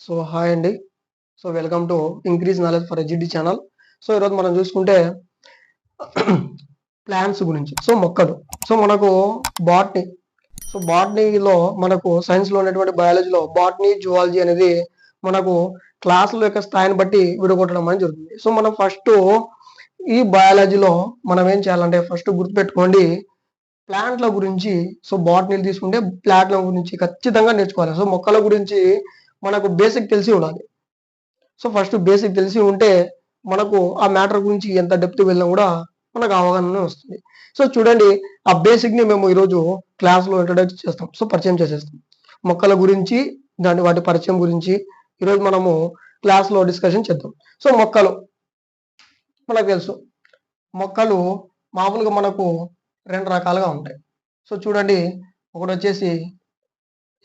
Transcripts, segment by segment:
So hi అండి. So welcome to increase knowledge for eduty channel. So ఈరోజు మనం చూసుకుంటే ప్లాంట్స్ గురించి, సో మొక్కలు. సో మనకు బాటనీ, సో బాటనీలో మనకు సైన్స్లో ఉన్నటువంటి బయాలజీలో బాటనీ, జువాలజీ అనేది మనకు క్లాసుల యొక్క స్థాయిని బట్టి విడగొట్టడం అనేది జరుగుతుంది. సో మనం ఫస్ట్ ఈ బయాలజీలో మనం ఏం చేయాలంటే ఫస్ట్ గుర్తుపెట్టుకోండి, ప్లాంట్ల గురించి. సో బాటనీలు తీసుకుంటే ప్లాంట్ల గురించి ఖచ్చితంగా నేర్చుకోవాలి. సో మొక్కల గురించి మనకు బేసిక్ తెలిసి ఉండాలి. సో ఫస్ట్ బేసిక్ తెలిసి ఉంటే మనకు ఆ మ్యాటర్ గురించి ఎంత డెప్త్ వెళ్ళినా కూడా మనకు అవగాహన వస్తుంది. సో చూడండి, ఆ బేసిక్ ని మేము ఈరోజు క్లాస్లో ఇంట్రొడక్ట్ చేస్తాం. సో పరిచయం చేసేస్తాం మొక్కల గురించి, వాటి పరిచయం గురించి ఈరోజు మనము క్లాస్లో డిస్కషన్ చేద్దాం. సో మొక్కలు మనకు తెలుసు, మొక్కలు మామూలుగా మనకు రెండు రకాలుగా ఉంటాయి. సో చూడండి, ఒకటి వచ్చేసి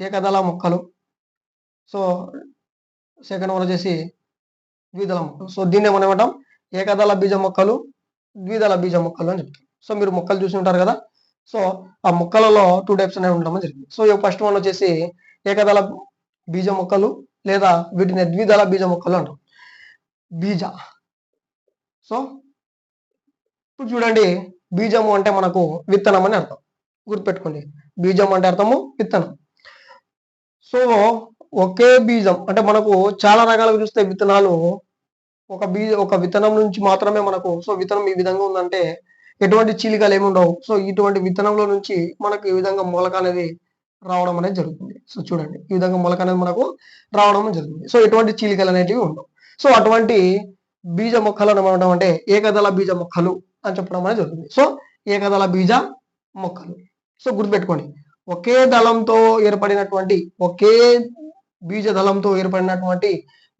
ఏకదళ మొక్కలు, సో సెకండ్ వన్ వచ్చేసి ద్విదళ మొక్కలు. సో దీన్ని మనం ఏమంటాం, ఏకదళ బీజ మొక్కలు, ద్విదళ బీజ మొక్కలు అని చెప్తాం. సో మీరు మొక్కలు చూసి ఉంటారు కదా. సో ఆ మొక్కలలో 2 టైప్స్ అనేవి ఉండడం జరిగింది. సో ఫస్ట్ వన్ వచ్చేసి ఏకదళ బీజ మొక్కలు, లేదా వీటిని ద్విదళ బీజ మొక్కలు అంటాం. బీజ, సో ఇప్పుడు చూడండి, బీజము అంటే మనకు విత్తనం అని అర్థం. గుర్తుపెట్టుకోండి, బీజం అంటే అర్థము విత్తనం. సో ఒకే బీజం అంటే మనకు చాలా రకాలుగా చూస్తే విత్తనాలు ఒక విత్తనం నుంచి మాత్రమే మనకు, సో విత్తనం ఈ విధంగా ఉందంటే ఎటువంటి చీలికలు ఏమి ఉండవు. సో ఇటువంటి విత్తనంలో నుంచి మనకు ఈ విధంగా మొలక అనేది రావడం అనేది జరుగుతుంది. సో చూడండి, ఈ విధంగా మొలక అనేది మనకు రావడం జరుగుతుంది. సో ఎటువంటి చీలికలు అనేటివి ఉండవు. సో అటువంటి బీజ మొక్కలను ఏమనడం అంటే ఏకదళ బీజ మొక్కలు అని చెప్పడం అనేది జరుగుతుంది. సో ఏకదళ బీజ మొక్కలు. సో గుర్తుపెట్టుకోండి, ఒకే దళంతో ఏర్పడినటువంటి, ఒకే బీజ దళంతో ఏర్పడినటువంటి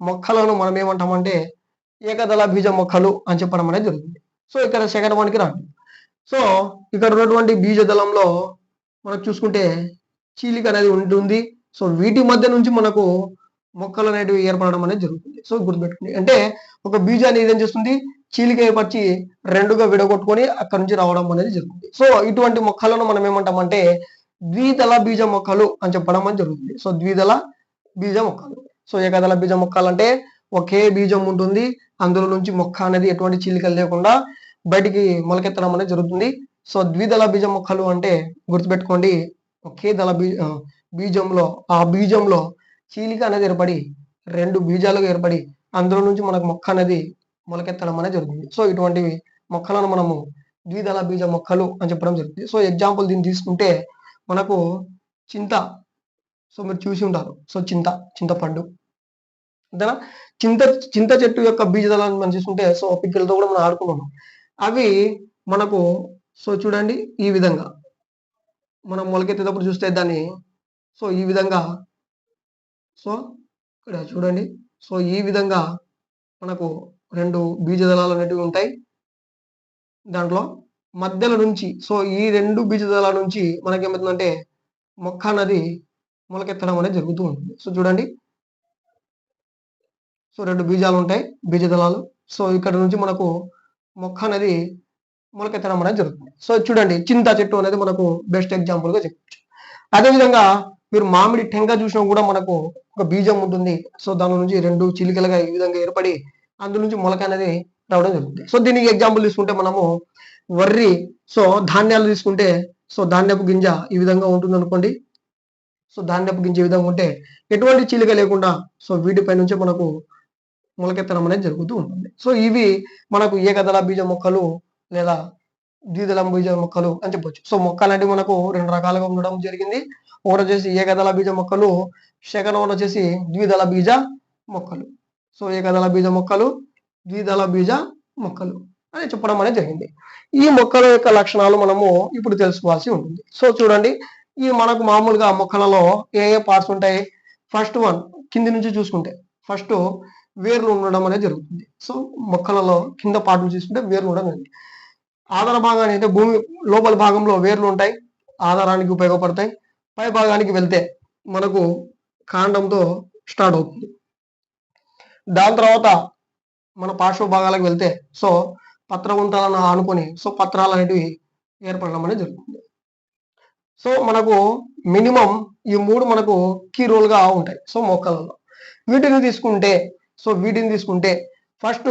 మొక్కలను మనం ఏమంటామంటే ఏకదళ బీజ మొక్కలు అని చెప్పడం అనేది జరుగుతుంది. సో ఇక్కడ సెకండ్ వన్కి రండి. సో ఇక్కడ ఉన్నటువంటి బీజ దళంలో మనం చూసుకుంటే చీలిక అనేది ఉంటుంది. సో వీటి మధ్య నుంచి మనకు మొక్కలు అనేటివి ఏర్పడడం అనేది జరుగుతుంది. సో గుర్తుపెట్టుకోండి, అంటే ఒక బీజాన్ని ఏదేం చేస్తుంది, చీలిక ఏర్పరిచి రెండుగా విడగొట్టుకొని అక్కడ నుంచి రావడం అనేది జరుగుతుంది. సో ఇటువంటి మొక్కలను మనం ఏమంటామంటే ద్విదళ బీజ మొక్కలు అని చెప్పడం అనేది జరుగుతుంది. సో ద్విదళ బీజ మొక్కలు. సో ఏకదళ బీజ మొక్కలు అంటే ఒకే బీజం ఉంటుంది, అందులో నుంచి మొక్క అనేది ఎటువంటి చీలికలు లేకుండా బయటికి మొలకెత్తడం అనేది జరుగుతుంది. సో ద్విదళ బీజ మొక్కలు అంటే గుర్తుపెట్టుకోండి, ఒకే దళ బీజంలో ఆ బీజంలో చీలిక అనేది ఏర్పడి రెండు బీజాలుగా ఏర్పడి అందులో నుంచి మనకు మొక్క అనేది మొలకెత్తడం అనేది జరుగుతుంది. సో ఇటువంటి మొక్కలను మనము ద్విదళ బీజ మొక్కలు అని చెప్పడం జరుగుతుంది. సో ఎగ్జాంపుల్ దీన్ని తీసుకుంటే మనకు చింత, సో మీరు చూసి ఉంటారు. సో చింతపండు అంతేనా. చింత చెట్టు యొక్క బీజదళాన్ని మనం చూసుకుంటే, సో పిక్కలతో కూడా మనం ఆడుకున్నాం. అవి మనకు, సో చూడండి, ఈ విధంగా మనం మొలకెత్తేటప్పుడు చూస్తే దాన్ని, సో ఈ విధంగా, సో ఇక్కడ చూడండి, సో ఈ విధంగా మనకు రెండు బీజదళాలు అనేటివి ఉంటాయి. దాంట్లో మధ్యలో నుంచి, సో ఈ రెండు బీజదళాల నుంచి మనకేమవుతుందంటే మొక్క అనేది మొలకెత్తడం అనేది జరుగుతూ ఉంటుంది. సో చూడండి, సో రెండు బీజాలు ఉంటాయి, బీజదళాలు. సో ఇక్కడ నుంచి మనకు మొక్క అనేది మొలకెత్తడం అనేది జరుగుతుంది. సో చూడండి, చింత చెట్టు అనేది మనకు బెస్ట్ ఎగ్జాంపుల్ గా చెప్పచ్చు. అదేవిధంగా మీరు మామిడి టెంక చూసినా కూడా మనకు ఒక బీజం ఉంటుంది. సో దాని నుంచి రెండు చిలికలుగా ఈ విధంగా ఏర్పడి అందు నుంచి మొలక అనేది రావడం జరుగుతుంది. సో దీనికి ఎగ్జాంపుల్ తీసుకుంటే మనము వర్రి, సో ధాన్యాలు తీసుకుంటే, సో ధాన్యపు గింజ ఈ విధంగా ఉంటుంది అనుకోండి. సో ధాన్యపు గింజ ఈ విధంగా ఉంటే ఎటువంటి చీలిక లేకుండా, సో వీటిపై నుంచే మనకు మొలకెత్తడం అనేది జరుగుతూ ఉంటుంది. సో ఇవి మనకు ఏకదళ బీజ మొక్కలు లేదా ద్విదళ బీజ మొక్కలు అని చెప్పొచ్చు. సో మొక్కలు అంటే మనకు రెండు రకాలుగా ఉండడం జరిగింది. ఒకటి వచ్చేసి ఏకదళ బీజ మొక్కలు, సెకండ్ వన్ వచ్చేసి ద్విదళ బీజ మొక్కలు. సో ఏకదళ బీజ మొక్కలు, ద్విదళ బీజ మొక్కలు అని చెప్పడం అనేది జరిగింది. ఈ మొక్కల యొక్క లక్షణాలు మనము ఇప్పుడు తెలుసుకోవాల్సి ఉంటుంది. సో చూడండి, ఈ మనకు మామూలుగా మొక్కలలో ఏ పార్ట్స్ ఉంటాయి. ఫస్ట్ వన్ కింది నుంచి చూసుకుంటే ఫస్ట్ వేర్లు ఉండడం అనేది జరుగుతుంది. సో మొక్కలలో కింద పార్ట్లు చూసుకుంటే వేర్లు ఉండడం జరిగింది. ఆధార భాగాన్ని అంటే భూమి లోపల భాగంలో వేర్లు ఉంటాయి, ఆధారానికి ఉపయోగపడతాయి. పై భాగానికి వెళ్తే మనకు కాండంతో స్టార్ట్ అవుతుంది. దాని తర్వాత మన పార్శ్వ భాగాలకు వెళ్తే, సో పత్రగుంతాలను ఆనుకొని, సో పత్రాలు అనేటివి ఏర్పడడం అనేది జరుగుతుంది. సో మనకు మినిమం ఈ మూడు మనకు కీ రోల్ గా ఉంటాయి. సో మొక్కలలో వీటిని తీసుకుంటే ఫస్ట్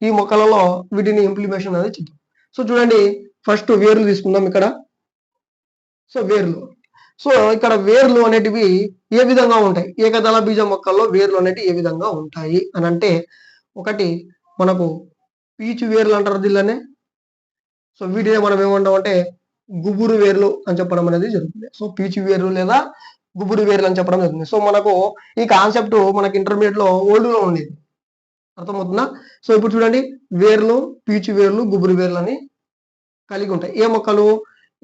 ఈ మొక్కలలో వీటిని ఇంప్లిమేషన్ అనేది చూద్దాం. సో చూడండి, ఫస్ట్ వేర్లు తీసుకుందాం ఇక్కడ. సో ఇక్కడ వేర్లు అనేటివి ఏ విధంగా ఉంటాయి, ఏకదళ బీజ మొక్కల్లో వేర్లు అనేటివి ఏ విధంగా ఉంటాయి అని అంటే, ఒకటి మనకు పీచు వేర్లు అంటారు దీనిలోనే. సో వీటిని మనం ఏమంటాం అంటే గుబురు వేర్లు అని చెప్పడం అనేది జరుగుతుంది. సో పీచు వేర్లు లేదా గుబురు వేర్లు అని చెప్పడం జరుగుతుంది. సో మనకు ఈ కాన్సెప్ట్ మనకి ఇంటర్మీడియట్ లో ఓల్డ్ లో ఉండేది, అర్థమవుతుందా? సో ఇప్పుడు చూడండి, వేర్లు, పీచు వేర్లు, గుబురు వేర్లు అని కలిగి ఉంటాయి. ఏ మొక్కలు?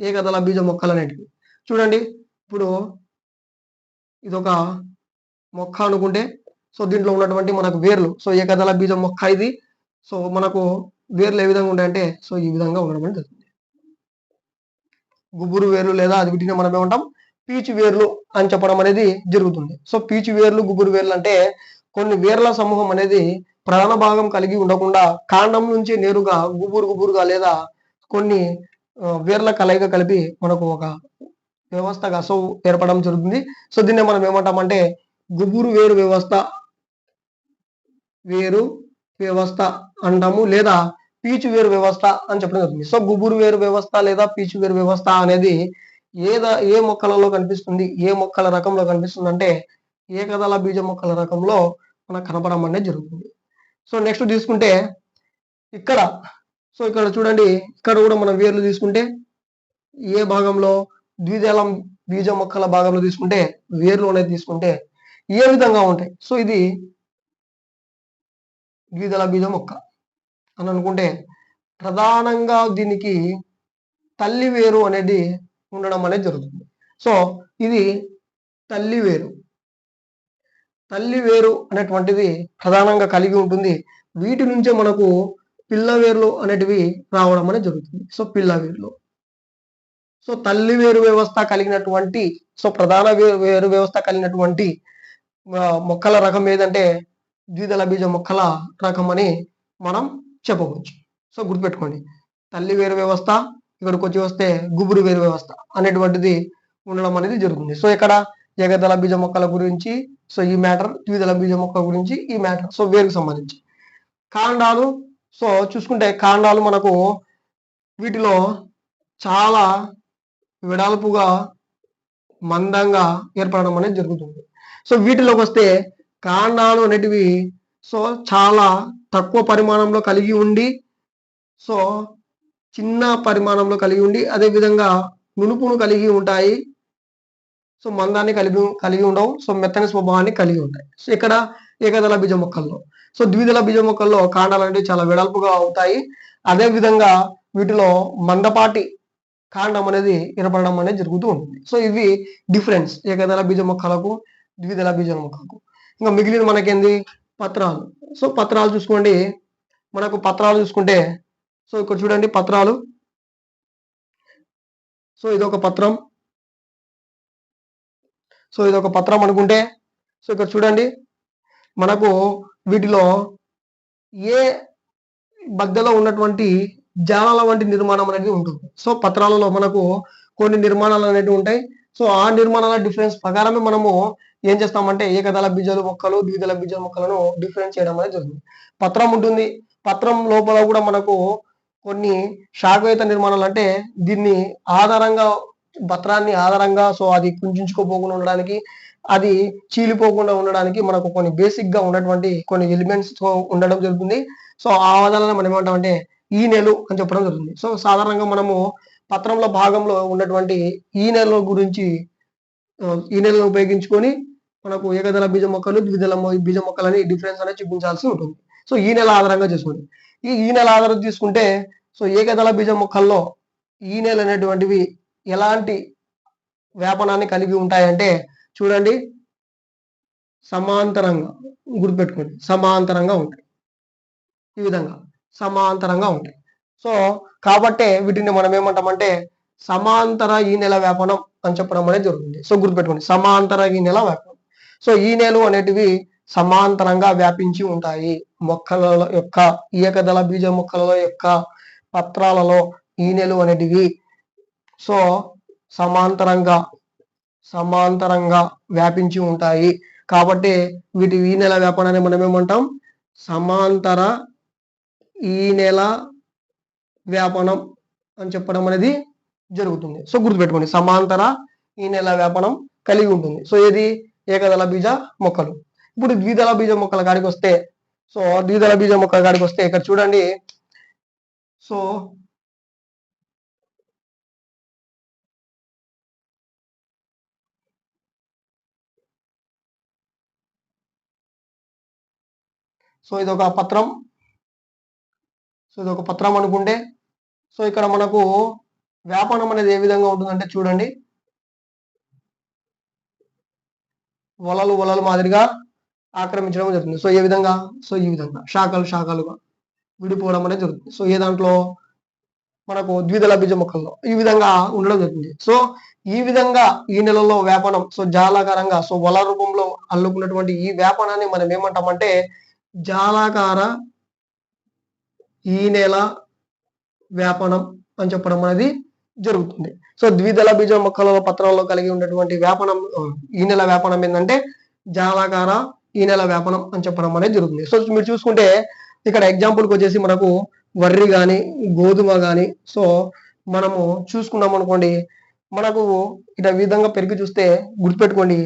ఏకదళ బీజ మొక్కలు అనేటివి. చూడండి, ఇప్పుడు ఇదొక మొక్క అనుకుంటే, సో దీంట్లో ఉన్నటువంటి మనకు వేర్లు, సో ఏకదళ బీజ మొక్క ఇది. సో మనకు వేర్లు ఏ విధంగా ఉంటాయంటే, సో ఈ విధంగా ఉండడం అనేది జరుగుతుంది. గుబురు వేర్లు లేదా అది వీటిని మనం ఏమంటాం పీచు వేర్లు అని చెప్పడం అనేది జరుగుతుంది. సో పీచు వేర్లు, గుబురు వేర్లు అంటే కొన్ని వేర్ల సమూహం అనేది ప్రధాన భాగం కలిగి ఉండకుండా కాండం నుంచి నేరుగా గుబురుగా లేదా కొన్ని వేర్ల కలయిక కలిపి మనకు ఒక వ్యవస్థగా సో ఏర్పడడం జరుగుతుంది. సో దీన్ని మనం ఏమంటామంటే గుబురు వేరు వ్యవస్థ అంటాము, లేదా పీచు వేరు వ్యవస్థ అని చెప్పడం జరుగుతుంది. సో గుబురు వేరు వ్యవస్థ లేదా పీచు వేరు వ్యవస్థ అనేది ఏ మొక్కలలో కనిపిస్తుంది, ఏ మొక్కల రకంలో కనిపిస్తుంది అంటే ఏకదళ బీజ మొక్కల రకంలో మనకు కనపడడం అనేది జరుగుతుంది. సో నెక్స్ట్ తీసుకుంటే ఇక్కడ చూడండి, ఇక్కడ కూడా మనం వేర్లు తీసుకుంటే ఏ భాగంలో ద్విదళం బీజ మొక్కల భాగంలో తీసుకుంటే వేర్లు అనేది తీసుకుంటే ఏ విధంగా ఉంటాయి. సో ఇది ద్విదళ బీజ మొక్క అని అనుకుంటే ప్రధానంగా దీనికి తల్లి వేరు అనేది ఉండడం అనేది జరుగుతుంది. సో ఇది తల్లి వేరు అనేటువంటిది ప్రధానంగా కలిగి ఉంటుంది. వీటి నుంచే మనకు పిల్ల వేర్లు అనేటివి రావడం అనేది జరుగుతుంది. సో పిల్ల వేర్లు, సో తల్లి వేరు వ్యవస్థ కలిగినటువంటి, సో ప్రధాన వేరు వ్యవస్థ కలిగినటువంటి మొక్కల రకం ఏదంటే ద్విదళ బీజ మొక్కల రకం అని మనం చెప్పవచ్చు. సో గుర్తుపెట్టుకోండి, తల్లి వేరు వ్యవస్థ, ఇక్కడికి వచ్చి వస్తే గుబురు వేరు వ్యవస్థ అనేటువంటిది ఉండడం అనేది జరుగుతుంది. సో ఇక్కడ ఏకదళ బీజ మొక్కల గురించి సో ఈ మ్యాటర్, ద్విదళ బీజ మొక్క గురించి ఈ మ్యాటర్. సో వేరుకు సంబంధించి కాండాలు, సో చూసుకుంటే కాండాలు మనకు వీటిలో చాలా వెడల్పుగా మందంగా ఏర్పడడం అనేది జరుగుతుంది. సో వీటిలోకి వస్తే కాండాలు అనేటివి సో చాలా తక్కువ పరిమాణంలో కలిగి ఉండి, సో చిన్న పరిమాణంలో కలిగి ఉండి, అదే విధంగా నునుపును కలిగి ఉంటాయి. సో మందాన్ని కలిగి ఉండవు. సో మెత్తని స్వభావాన్ని కలిగి ఉంటాయి. సో ఇక్కడ ఏకదళ బీజ మొక్కల్లో, సో ద్విదళ బీజ మొక్కల్లో కాండాలు అనేవి చాలా వెడల్పుగా అవుతాయి. అదే విధంగా వీటిలో మందపాటి కాండం అనేది ఏర్పడడం అనేది జరుగుతూ ఉంటుంది. సో ఇవి డిఫరెన్స్ ఏకదళ బీజ మొక్కలకు, ద్విదళ బీజ మొక్కలకు. ఇంకా మిగిలిన మనకేంది పత్రాలు. సో పత్రాలు చూసుకోండి, మనకు పత్రాలు చూసుకుంటే సో ఇక్కడ చూడండి పత్రాలు. సో ఇదొక పత్రం, అనుకుంటే సో ఇక్కడ చూడండి మనకు వీటిలో ఏ మధ్యలో ఉన్నటువంటి జాలాల వంటి నిర్మాణం అనేది ఉంటుంది. సో పత్రాలలో మనకు కొన్ని నిర్మాణాలు అనేవి ఉంటాయి. సో ఆ నిర్మాణాల డిఫరెన్స్ ప్రకారమే మనము ఏం చేస్తామంటే ఏకదళ బీజాలు మొక్కలు, ద్విదళ బీజ మొక్కలను డిఫరెన్స్ చేయడం అనేది జరుగుతుంది. పత్రం ఉంటుంది, పత్రం లోపల కూడా మనకు కొన్ని శాఖయుత నిర్మాణాలు, అంటే దీన్ని ఆధారంగా పత్రాన్ని ఆధారంగా సో అది కుంచుకోపోకుండా ఉండడానికి, అది చీలిపోకుండా ఉండడానికి మనకు కొన్ని బేసిక్ గా ఉన్నటువంటి కొన్ని ఎలిమెంట్స్ తో ఉండడం జరుగుతుంది. సో ఆ ఆధారంగా మనం ఏమంటామంటే ఈనెలు అని చెప్పడం జరుగుతుంది. సో సాధారణంగా మనము పత్రంలో భాగంలో ఉన్నటువంటి ఈనెల గురించి, ఈనెలను ఉపయోగించుకొని మనకు ఏకదళ బీజ మొక్కలు, ద్విదళ బీజ మొక్కలని డిఫరెన్స్ అనేది చూపించాల్సి ఉంటుంది. సో ఈనెల ఆధారంగా చేసుకోండి. ఈ ఈనెల ఆధారం తీసుకుంటే సో ఏకదళ బీజ మొక్కల్లో ఈనెలు అనేటువంటివి ఎలాంటి వ్యాపనాన్ని కలిగి ఉంటాయంటే చూడండి, సమాంతరంగా, గుర్తుపెట్టుకోండి సమాంతరంగా ఉంటాయి. ఈ విధంగా సమాంతరంగా ఉంటాయి. సో కాబట్టే వీటిని మనం ఏమంటామంటే సమాంతర ఈనెల వ్యాపనం అని చెప్పడం అనేది జరుగుతుంది. సో గుర్తుపెట్టుకోండి, సమాంతర ఈనెల వ్యాపనం. సో ఈనెలు అనేటివి సమాంతరంగా వ్యాపించి ఉంటాయి. మొక్కల యొక్క ఏకదళ బీజ మొక్కల యొక్క పత్రాలలో ఈనెలు అనేటివి సో సమాంతరంగా వ్యాపించి ఉంటాయి. కాబట్టి వీటి ఈ నెల వ్యాపనాన్ని మనం ఏమంటాం? సమాంతర ఈ నెల వ్యాపనం అని చెప్పడం అనేది జరుగుతుంది. సో గుర్తుపెట్టుకోండి, సమాంతర ఈ నెల వ్యాపనం కలిగి ఉంటుంది. సో ఏది? ఏకదళ బీజ మొక్కలు. ఇప్పుడు ద్విదళ బీజ మొక్కల కాడికి వస్తే, ద్విదళ బీజ మొక్కల కాడికి వస్తే ఇక్కడ చూడండి. సో ఇదొక పత్రం. ఇదొక పత్రం అనుకుంటే, ఇక్కడ మనకు వ్యాపనం అనేది ఏ విధంగా ఉంటుందంటే చూడండి, వలలు మాదిరిగా ఆక్రమించడం జరుగుతుంది. ఏ విధంగా? ఈ విధంగా శాఖలుగా విడిపోవడం అనేది జరుగుతుంది. ఏ దాంట్లో? మనకు ద్విదళ బీజ మొక్కల్లో ఈ విధంగా ఉండడం జరుగుతుంది. ఈ విధంగా ఈ నెలలో వ్యాపనం జాలాకారంగా వల రూపంలో అల్లుకున్నటువంటి ఈ వ్యాపనాన్ని మనం ఏమంటామంటే జాలాకార ఈ నెల వ్యాపనం అని చెప్పడం అనేది జరుగుతుంది. ద్విదళ బీజ మొక్కల పత్రాల్లో కలిగి ఉన్నటువంటి వ్యాపనం, ఈ నెల వ్యాపనం ఏంటంటే జాలాకార ఈ నెల వ్యాపనం అని చెప్పడం అనేది జరుగుతుంది. మీరు చూసుకుంటే ఇక్కడ ఎగ్జాంపుల్కి వచ్చేసి మనకు వర్రి కానీ గోధుమ కానీ మనము చూసుకున్నాం అనుకోండి, మనకు ఇట విధంగా పెరిగి చూస్తే గుర్తుపెట్టుకోండి,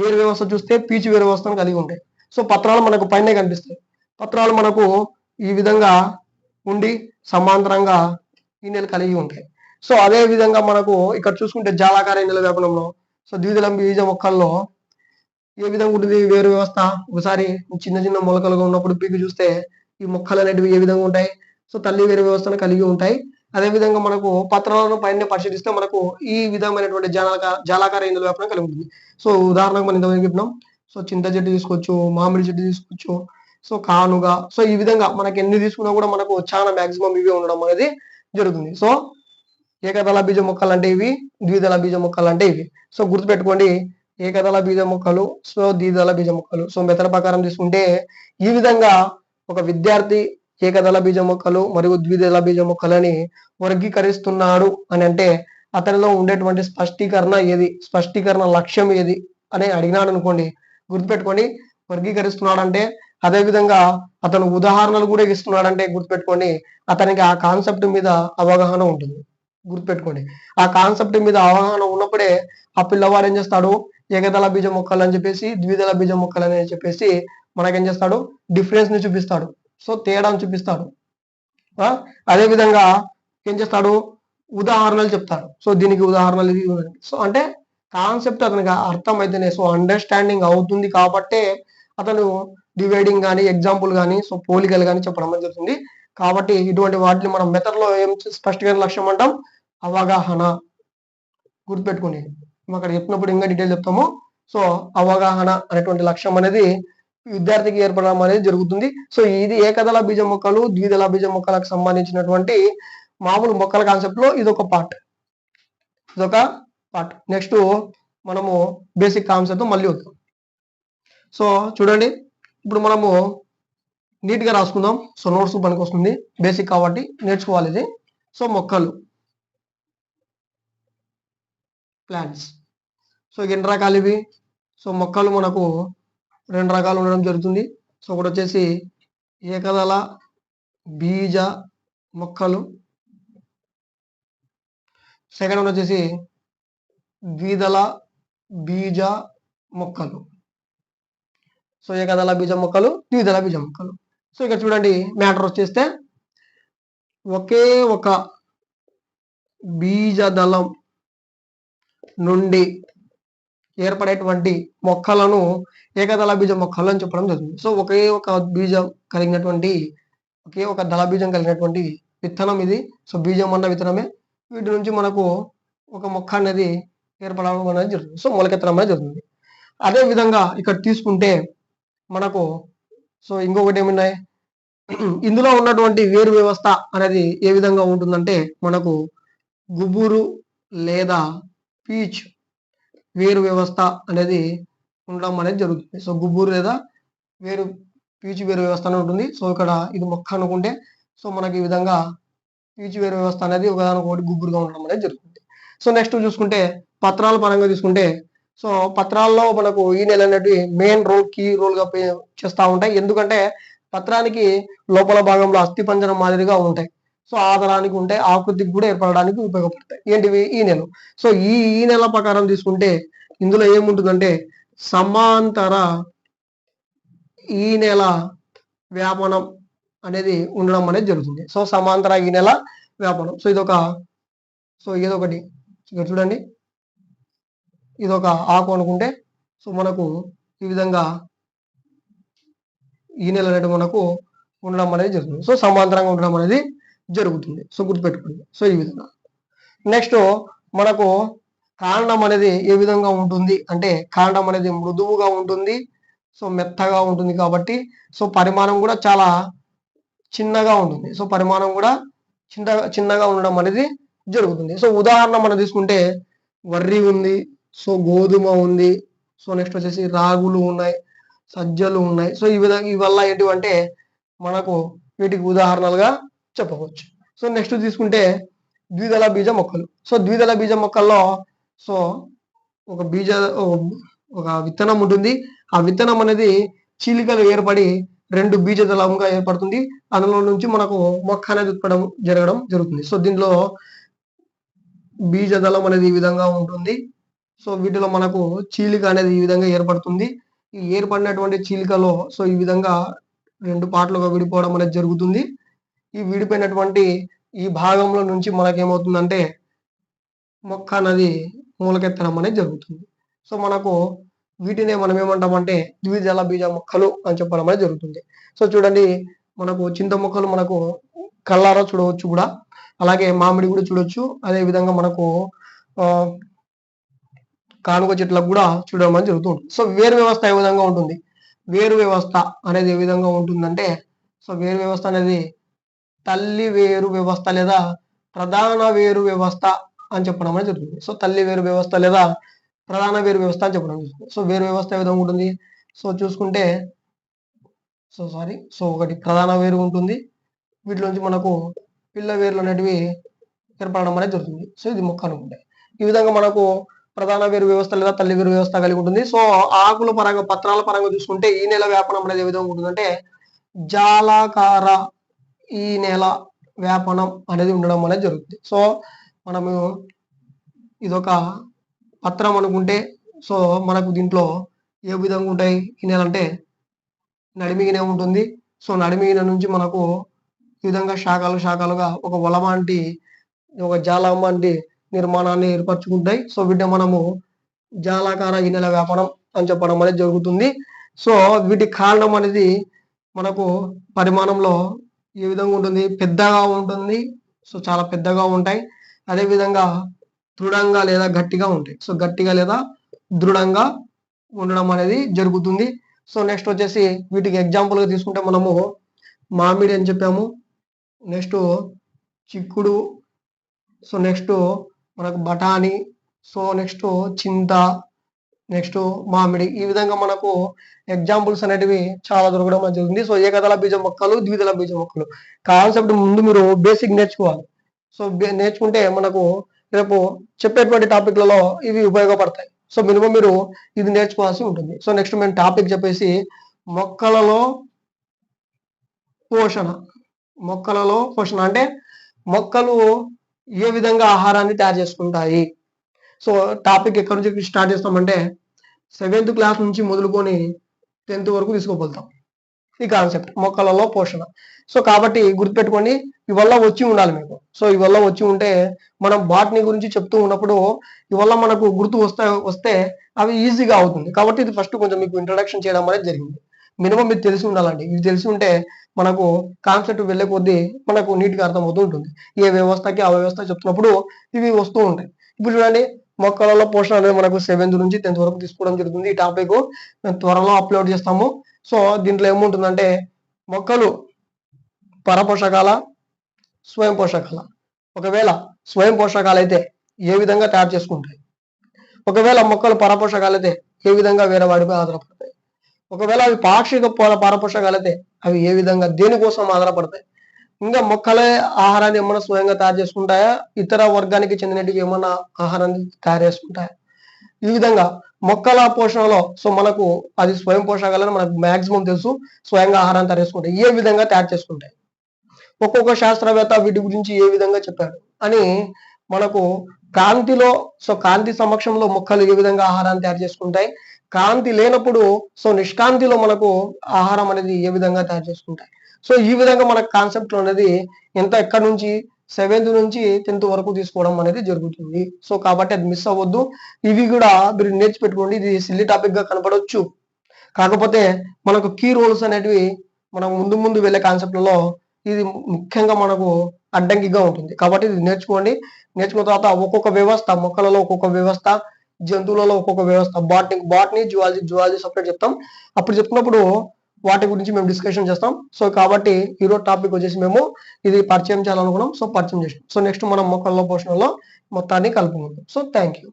వేరు వ్యవస్థ చూస్తే పీచు వేరు వ్యవస్థను కలిగి ఉంటాయి. పత్రాలు మనకు పైనే కనిపిస్తాయి. పత్రాలు మనకు ఈ విధంగా ఉండి సమాంతరంగా ఈ నెల కలిగి ఉంటాయి. అదే విధంగా మనకు ఇక్కడ చూసుకుంటే జాలాకార ఈ నెల వ్యాపనంలో ద్విదళ బీజ మొక్కల్లో ఏ విధంగా ఉంటుంది వేరు వ్యవస్థ? ఒకసారి చిన్న మొలకలుగా ఉన్నప్పుడు పీకి చూస్తే ఈ మొక్కలు అనేటివి ఏ విధంగా ఉంటాయి? తల్లి వేరు వ్యవస్థను కలిగి ఉంటాయి. అదే విధంగా మనకు పత్రాలను పైన పరిశీలిస్తే మనకు ఈ విధమైనటువంటి జాలాకార ఈ నెల వ్యాపనం కలిగి ఉంటుంది. ఉదాహరణకు మనం ఇంతవరకు చెప్పినాం. చింత చెట్టు తీసుకోవచ్చు, మామిడి చెట్టు తీసుకోవచ్చు, కానుగ. ఈ విధంగా మనకి ఎన్ని తీసుకున్నా కూడా మనకు చాలా మాక్సిమం ఇవే ఉండడం అనేది జరుగుతుంది. ఏకదళ బీజ మొక్కలు అంటే ఇవి, ద్విదళ బీజ మొక్కలు అంటే ఇవి. గుర్తుపెట్టుకోండి, ఏకదళ బీజ మొక్కలు, ద్విదళ బీజ మొక్కలు. మెథడ్ ప్రకారం తీసుకుంటే ఈ విధంగా ఒక విద్యార్థి ఏకదళ బీజ మొక్కలు మరియు ద్విదళ బీజ మొక్కలని వర్గీకరిస్తున్నాడు అని అంటే అతనిలో ఉండేటువంటి స్పష్టీకరణ ఏది, స్పష్టీకరణ లక్ష్యం ఏది అని అడిగినాడు అనుకోండి, గుర్తుపెట్టుకోండి వర్గీకరిస్తున్నాడంటే, అదే విధంగా అతను ఉదాహరణలు కూడా ఇస్తున్నాడంటే గుర్తుపెట్టుకోండి అతనికి ఆ కాన్సెప్ట్ మీద అవగాహన ఉంటుంది. గుర్తుపెట్టుకోండి, ఆ కాన్సెప్ట్ మీద అవగాహన ఉన్నప్పుడే ఆ పిల్లవాడు ఏం చేస్తాడు, ఏకదళ బీజ మొక్కలు అని చెప్పేసి ద్విదళ బీజ మొక్కలు అని చెప్పేసి మనకేం చేస్తాడు, డిఫరెన్స్ ని చూపిస్తాడు. తేడాను చూపిస్తాడు. అదే విధంగా ఏం చేస్తాడు, ఉదాహరణలు చెప్తాడు. దీనికి ఉదాహరణలు ఇది. అంటే కాన్సెప్ట్ అతనికి అర్థమైతేనే, అండర్స్టాండింగ్ అవుతుంది కాబట్టే అతను డివైడింగ్ కానీ ఎగ్జాంపుల్ కానీ పోలికలు కానీ చెప్పడం జరుగుతుంది. కాబట్టి ఇటువంటి వాటిని మనం మెథడ్ లో ఏం స్పష్టమైన లక్ష్యం అంటాం, అవగాహన. గుర్తుపెట్టుకోండి, అక్కడ చెప్పినప్పుడు ఇంకా డీటెయిల్ చెప్తాము. అవగాహన అనేటువంటి లక్ష్యం అనేది విద్యార్థికి ఏర్పడడం అనేది జరుగుతుంది. ఇది ఏకదళ బీజ మొక్కలు ద్విదళ బీజ మొక్కలకు సంబంధించినటువంటి మామూలు మొక్కల కాన్సెప్ట్ లో ఇదొక పార్ట్. నెక్స్ట్ మనము బేసిక్ కాన్సెప్ట్ మళ్ళీ వద్దాం. చూడండి, ఇప్పుడు మనము నీట్ గా రాసుకుందాం. నోట్స్ పనికి వస్తుంది, బేసిక్ కాబట్టి నేర్చుకోవాలి ఇది. మొక్కలు, ప్లాంట్స్. ఎన్ని రకాలు ఇవి? మొక్కలు మనకు రెండు రకాలు ఉండడం జరుగుతుంది. ఒకటి వచ్చేసి ఏకదళ బీజ మొక్కలు, సెకండ్ వన్ వచ్చేసి ద్విదళ బీజ మొక్కలు. ఏకదళ బీజ మొక్కలు, ద్విదళ బీజ మొక్కలు. ఇక్కడ చూడండి, మ్యాటర్ వచ్చేస్తే ఒకే ఒక బీజదళం నుండి ఏర్పడేటువంటి మొక్కలను ఏకదళ బీజ మొక్కలు అని చెప్పడం జరుగుతుంది. ఒకే ఒక బీజం కలిగినటువంటి, ఒకే ఒక దళ బీజం కలిగినటువంటి విత్తనం ఇది. బీజం అన్న విత్తనమే. వీటి నుంచి మనకు ఒక మొక్క అనేది ఏర్పడడం అనేది జరుగుతుంది. మొలకెత్తడం అనేది జరుగుతుంది. అదే విధంగా ఇక్కడ తీసుకుంటే మనకు ఇంకొకటి ఏమున్నాయి, ఇందులో ఉన్నటువంటి వేరు వ్యవస్థ అనేది ఏ విధంగా ఉంటుందంటే మనకు గుబురు లేదా పీచ్ వేరు వ్యవస్థ అనేది ఉండడం అనేది జరుగుతుంది. గుబురు లేదా పీచు వేరు వ్యవస్థ అనేది ఉంటుంది. ఇక్కడ ఇది మొక్క అనుకుంటే మనకి ఈ విధంగా పీచు వేరు వ్యవస్థ అనేది ఒకదానికొకటి గుబురుగా ఉండడం అనేది జరుగుతుంది. నెక్స్ట్ చూసుకుంటే పత్రాల పరంగా తీసుకుంటే సో పత్రాల్లో మనకు ఈ నెల అనేటివి మెయిన్ రోల్, కీ రోల్ గా చేస్తూ ఉంటాయి. ఎందుకంటే పత్రానికి లోపల భాగంలో అస్థి పంజరం మాదిరిగా ఉంటాయి. సో ఆధారానికి ఉంటాయి, ఆకృతికి కూడా ఏర్పడడానికి ఉపయోగపడతాయి. ఏంటివి? ఈ నెల. సో ఈ నెల ప్రకారం తీసుకుంటే ఇందులో ఏముంటుందంటే సమాంతర ఈ నెల వ్యాపనం అనేది ఉండడం అనేది జరుగుతుంది. సో సమాంతర ఈ నెల వ్యాపనం. సో ఇదొకటి ఇక్కడ చూడండి, ఇదొక ఆకు అనుకుంటే సో మనకు ఈ విధంగా ఈ నెల అనేది మనకు ఉండడం అనేది జరుగుతుంది. సో సమాంతరంగా ఉండడం అనేది జరుగుతుంది. సో గుర్తుపెట్టుకోండి. సో ఈ విధంగా నెక్స్ట్ మనకు కాండం అనేది ఏ విధంగా ఉంటుంది అంటే కాండం అనేది మృదువుగా ఉంటుంది, సో మెత్తగా ఉంటుంది కాబట్టి సో పరిమాణం కూడా చాలా చిన్నగా ఉంటుంది. సో పరిమాణం కూడా చిన్నగా ఉండడం అనేది జరుగుతుంది. సో ఉదాహరణ మనం తీసుకుంటే వర్రి ఉంది, సో గోధుమ ఉంది, సో నెక్స్ట్ వచ్చేసి రాగులు ఉన్నాయి, సజ్జలు ఉన్నాయి. సో ఈ విధంగా ఇవల్ల ఏంటివంటే మనకు వీటికి ఉదాహరణలుగా చెప్పవచ్చు. సో నెక్స్ట్ తీసుకుంటే ద్విదళ బీజ మొక్కలు. సో ద్విదళ బీజ మొక్కల్లో సో ఒక విత్తనం ఉంటుంది. ఆ విత్తనం అనేది చీలికలు ఏర్పడి 2 బీజదళంగా ఏర్పడుతుంది. అందులో నుంచి మనకు మొక్క అనేది ఉత్పడం జరుగుతుంది. సో దీంట్లో బీజదళం అనేది ఈ విధంగా ఉంటుంది. సో వీటిలో మనకు చీలిక అనేది ఈ విధంగా ఏర్పడుతుంది. ఈ ఏర్పడినటువంటి చీలికలో సో ఈ విధంగా 2 పార్ట్లుగా విడిపోవడం అనేది జరుగుతుంది. ఈ విడిపోయినటువంటి ఈ భాగంలో నుంచి మనకేమవుతుందంటే మొక్క అనేది మూలకెత్తడం అనేది జరుగుతుంది. సో మనకు వీటినే మనం ఏమంటామంటే ద్విదళ బీజ మొక్కలు అని చెప్పడం అనేది జరుగుతుంది. సో చూడండి, మనకు చింత మొక్కలు మనకు కళ్ళారా చూడవచ్చు కూడా, అలాగే మామిడి కూడా చూడొచ్చు. అదే విధంగా మనకు కానుక చెట్లకు కూడా చూడడం అనేది జరుగుతుంది. సో వేరు వ్యవస్థ ఏ విధంగా ఉంటుంది? వేరు వ్యవస్థ అనేది ఏ విధంగా ఉంటుందంటే సో వేరు వ్యవస్థ అనేది తల్లి వేరు వ్యవస్థ లేదా ప్రధాన వేరు వ్యవస్థ అని చెప్పడం అనేది జరుగుతుంది. సో తల్లి వేరు వ్యవస్థ లేదా ప్రధాన వేరు వ్యవస్థ అని చెప్పడం జరుగుతుంది. సో వేరు వ్యవస్థ ఏ విధంగా ఉంటుంది? సో చూసుకుంటే సో ఒకటి ప్రధాన వేరు ఉంటుంది. వీటిలోంచి మనకు పిల్ల వేర్లు అనేటివి ఏర్పడడం అనేది జరుగుతుంది. సో ఇది మొక్క అనుకుంటే ఈ విధంగా మనకు ప్రధాన వేరు వ్యవస్థ లేదా తల్లి వేరు వ్యవస్థ కలిగి ఉంటుంది. సో ఆకుల పరంగా, పత్రాల పరంగా చూసుకుంటే ఈ నెల వ్యాపనం అనేది ఏ విధంగా ఉంటుందంటే జాలాకార ఈ నెల వ్యాపనం అనేది ఉండడం అనేది జరుగుతుంది. సో మనము ఇదొక పత్రం అనుకుంటే సో మనకు దీంట్లో ఏ విధంగా ఉంటాయి ఈ నెల అంటే నడిమిగినే ఉంటుంది. సో నడిమిగిన నుంచి మనకు ఈ విధంగా శాఖలుగా ఒక వలమాంటి, ఒక జాలమాంటి నిర్మాణాన్ని ఏర్పరచుకుంటాయి. సో వీటిని మనము జాలాకార ఈ నెల వ్యాపనం అని చెప్పడం అనేది జరుగుతుంది. సో వీటి కారణం అనేది మనకు పరిమాణంలో ఏ విధంగా ఉంటుంది? పెద్దగా ఉంటుంది. సో చాలా పెద్దగా ఉంటాయి. అదే విధంగా దృఢంగా లేదా గట్టిగా ఉంటాయి. సో గట్టిగా లేదా దృఢంగా ఉండడం అనేది జరుగుతుంది. సో నెక్స్ట్ వచ్చేసి వీటికి ఎగ్జాంపుల్ గా తీసుకుంటే మనము మామిడి అని చెప్పాము, నెక్స్ట్ చిక్కుడు, సో నెక్స్ట్ మనకు బఠానీ, సో నెక్స్ట్ చింత, నెక్స్ట్ మామిడి. ఈ విధంగా మనకు ఎగ్జాంపుల్స్ అనేటివి చాలా దొరకడం జరుగుతుంది. సో ఏకదళ బీజ మొక్కలు, ద్విదళ బీజ మొక్కలు కాన్సెప్ట్ ముందు మీరు బేసిక్ నేర్చుకోవాలి. సో నేర్చుకుంటే మనకు రేపు చెప్పేటువంటి టాపిక్లలో ఇవి ఉపయోగపడతాయి. సో మినిమం మీరు ఇది నేర్చుకోవాల్సి ఉంటుంది. సో నెక్స్ట్ మేము టాపిక్ చెప్పేసి మొక్కలలో పోషణ అంటే మొక్కలు ఏ విధంగా ఆహారాన్ని తయారు చేసుకుంటాయి. సో టాపిక్ ఎక్కడి నుంచి స్టార్ట్ చేస్తామంటే 7th క్లాస్ నుంచి మొదలుకొని 10th వరకు తీసుకుపోతాం ఈ కాన్సెప్ట్ మొక్కలలో పోషణ. సో కాబట్టి గుర్తుపెట్టుకోండి, ఇవల్ల వచ్చి ఉండాలి మీకు. సో ఇవల్ల వచ్చి ఉంటే మనం బాటనీ గురించి చెప్తూ ఉన్నప్పుడు ఇవల్ల మనకు గుర్తు వస్తే అవి ఈజీగా అవుతుంది. కాబట్టి ఇది ఫస్ట్ కొంచెం మీకు ఇంట్రడక్షన్ చేయడం అనేది జరిగింది. మినిమం ఇది తెలిసి ఉండాలండి. ఇది తెలిసి ఉంటే మనకు కాన్సెప్ట్ వెళ్ళే కొద్దీ మనకు నీట్గా అర్థమవుతూ ఉంటుంది. ఏ వ్యవస్థకి ఆ వ్యవస్థ చెప్తున్నప్పుడు ఇవి వస్తూ ఉంటాయి. ఇప్పుడు చూడండి, మొక్కలలో పోషణ అనేది మనకు 7th నుంచి 10th వరకు తీసుకోవడం జరుగుతుంది. ఈ టాపిక్ మేము త్వరలో అప్లోడ్ చేస్తాము. సో దీంట్లో ఏముంటుందంటే మొక్కలు పరపోషకాల, స్వయం పోషకాల. ఒకవేళ స్వయం పోషకాలు అయితే ఏ విధంగా తయారు చేసుకుంటాయి, ఒకవేళ మొక్కలు పరపోషకాలు అయితే ఏ విధంగా వేరే వాడిపై ఆధారపడతాయి, ఒకవేళ అవి పాక్షిక పరపోషకాలు అయితే అవి ఏ విధంగా దేనికోసం ఆధారపడతాయి, ఇంకా మొక్కలే ఆహారాన్ని ఏమన్నా స్వయంగా తయారు చేసుకుంటాయా, ఇతర వర్గానికి చెందినటివి ఏమన్నా ఆహారాన్ని తయారు చేసుకుంటాయా, ఈ విధంగా మొక్కల పోషణలో సో మనకు అది స్వయం పోషకాలను మనకు మాక్సిమం తెలుసు, స్వయంగా ఆహారాన్ని తయారు చేసుకుంటాయి. ఏ విధంగా తయారు చేసుకుంటాయి, ఒక్కొక్క శాస్త్రవేత్త వీటి గురించి ఏ విధంగా చెప్పాడు అని మనకు కాంతిలో, సో కాంతి సమక్షంలో మొక్కలు ఏ విధంగా ఆహారాన్ని తయారు చేసుకుంటాయి, కాంతి లేనప్పుడు సో నిష్కాంతిలో మనకు ఆహారం అనేది ఏ విధంగా తయారు చేసుకుంటాయి. సో ఈ విధంగా మన కాన్సెప్ట్ అనేది ఎక్కడి నుంచి 7th నుంచి 10th వరకు తీసుకోవడం అనేది జరుగుతుంది. సో కాబట్టి అది మిస్ అవ్వద్దు. ఇవి కూడా మీరు నేర్చిపెట్టుకోండి. ఇది సిల్లీ టాపిక్ గా కనపడవచ్చు, కాకపోతే మనకు కీ రోల్స్ అనేటివి మనం ముందు వెళ్ళే కాన్సెప్ట్లలో ఇది ముఖ్యంగా మనకు అడ్డంకిగా ఉంటుంది. కాబట్టి ఇది నేర్చుకోండి. నేర్చుకున్న తర్వాత ఒక్కొక్క వ్యవస్థ, మొక్కలలో ఒక్కొక్క వ్యవస్థ, జంతువులలో ఒక్కొక్క వ్యవస్థ, బాటనీ జువాలజీ సపరేట్ చెప్తాం. అప్పుడు చెప్తున్నప్పుడు వాటి గురించి మేము డిస్కషన్ చేస్తాం. సో కాబట్టి ఈరోజు టాపిక్ వచ్చేసి మేము ఇది పరిచయం చేయాలనుకున్నాం. సో పరిచయం చేసాం. సో నెక్స్ట్ మనం మొక్కల పోషణలో మొత్తాన్ని కలుపుకుందాం. So thank you.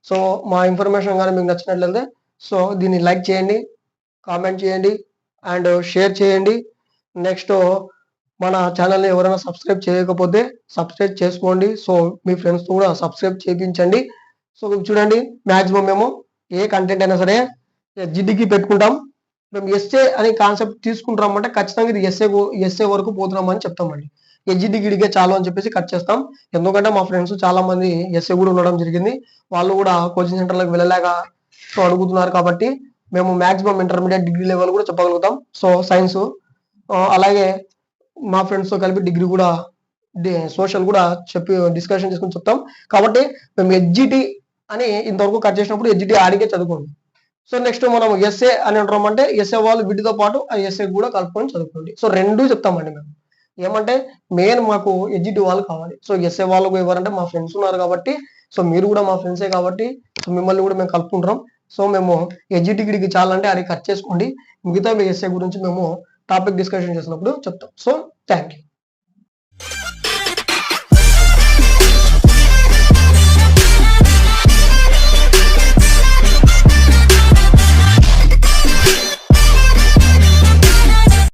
సో మా ఇన్ఫర్మేషన్ కానీ మీకు నచ్చినట్లయితే సో దీన్ని లైక్ చేయండి, కామెంట్ చేయండి అండ్ షేర్ చేయండి. నెక్స్ట్ మన ఛానల్ని ఎవరైనా సబ్స్క్రైబ్ చేయకపోతే సబ్స్క్రైబ్ చేసుకోండి. సో మీ ఫ్రెండ్స్తో కూడా సబ్స్క్రైబ్ చేయించండి. సో చూడండి, మ్యాక్సిమం మేము ఏ కంటెంట్ అయినా సరే జిడ్డికి పెట్టుకుంటాం. మేము ఎస్ఏ అనే కాన్సెప్ట్ తీసుకుంటామంటే ఖచ్చితంగా ఇది ఎస్ఏ వరకు పోతున్నామని చెప్తామండి. ఎస్జిడి గిడిగే చాలు అని చెప్పేసి కట్ చేస్తాం. ఎందుకంటే మా ఫ్రెండ్స్ చాలా మంది ఎస్ఏ కూడా ఉండడం జరిగింది. వాళ్ళు కూడా కోచింగ్ సెంటర్లకు వెళ్ళలేక సో అడుగుతున్నారు. కాబట్టి మేము మాక్సిమం ఇంటర్మీడియట్ డిగ్రీ లెవెల్ కూడా చెప్పగలుగుతాం. సో సైన్స్ అలాగే మా ఫ్రెండ్స్ తో కలిపి డిగ్రీ కూడా సోషల్ కూడా చెప్పి డిస్కషన్ చేసుకుని చెప్తాం. కాబట్టి మేము ఎస్జిటి అని ఇంతవరకు కట్ చేసినప్పుడు ఎస్జిటి ఆడికే చదువుకోండి. సో నెక్స్ట్ మనం ఎస్ఏ అని అంటామంటే ఎస్ఏ వాళ్ళు వీటితో పాటు ఆ ఎస్ఏ కూడా కలుపుకొని చదువుకోండి. సో రెండు చెప్తామండి మేము. ఏమంటే మెయిన్ మాకు ఎస్జిటి వాళ్ళు కావాలి. సో ఎస్ఏ వాళ్ళకు ఎవరంటే మా ఫ్రెండ్స్ ఉన్నారు కాబట్టి, సో మీరు కూడా మా ఫ్రెండ్సే కాబట్టి సో మిమ్మల్ని కూడా మేము కలుపుకుంటున్నాం. సో మేము ఎస్జిటి గిడికి చాలంటే అది కట్ చేసుకోండి. మిగతా ఎస్ఏ గురించి మేము టాపిక్ డిస్కషన్ చేసినప్పుడు చెప్తాం. So thank you.